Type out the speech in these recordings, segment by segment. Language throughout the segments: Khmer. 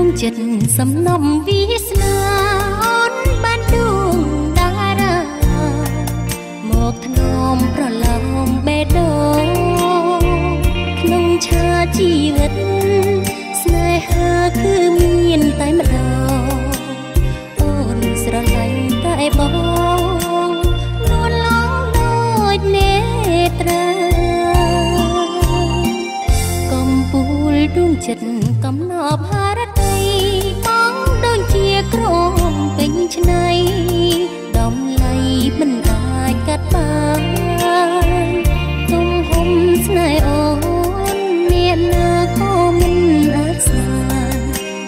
ចិត្តសំណំវាសនាអូនបានដួងតារាមកធ្នមប្រឡំបេះដូងក្នុងឆាជីវិតស្នេហាគឺមានតែម្ដងអូនស្រឡាញ់តែបងលួនឡងដូចនេត្រាកំពូលដួងចិត្តកំណប់ហារតីបងដូចជាក្រមពេញឆ្នៃដំឡៃមិនអាចកាត់បានទំហំស្នេហ៍អូនអ្នកណាក៏មិនអាចស្មាន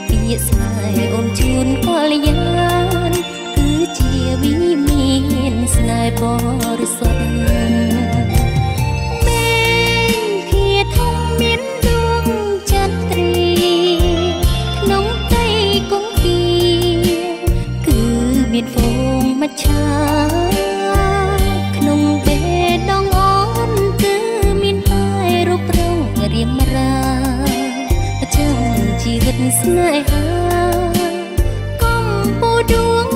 ពាក្យស្នេហ៍អូនជូនកល្យានគឺជាវិមានស្នេហ៍បរិសុទ្ធហ្វូងមច្ឆាក្នុងបេះដូងអូនគឺមានតែរូបរងរៀមរាចាំជីវិតស្នេហាកំពូលដួង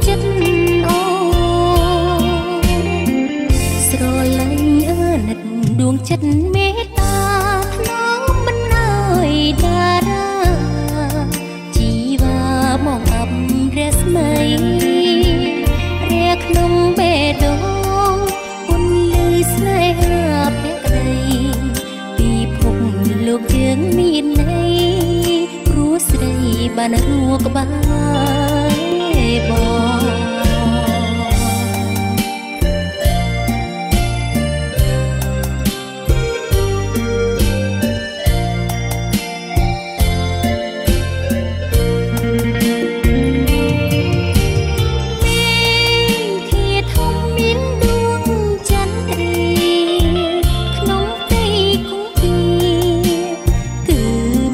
ចិត្តអូស្រឡាញ់អើណិតដួងចិត្តមេត្តាថ្នមមិនអើយតារាជីវាមកអាប់រស្មីក្នុងបេះដូងពន្លឺស្នេហាភក្តីពិភពលោកយើងមានន័យព្រោះស្រីបានរួក្បែរបង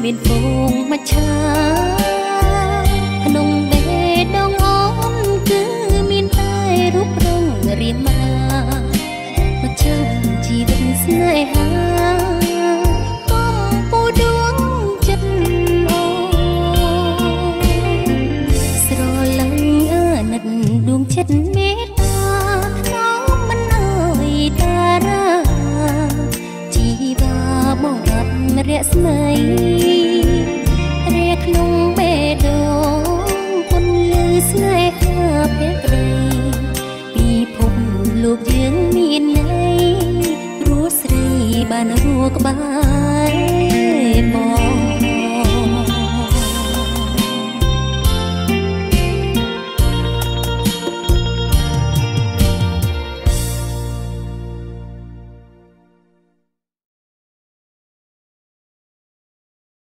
មានហ្វូងមច្ឆាក្នុងបេះដូងអូនគឺមានតែរូបរងរៀមរាមកចាំជីវិតស្នេហាកំពូលដួងចិត្តអូស្រឡាញ់អាណិតដួងចិត្តមេត្តាថ្នមមិនអើយតារាជីវាមកអាប់រស្មី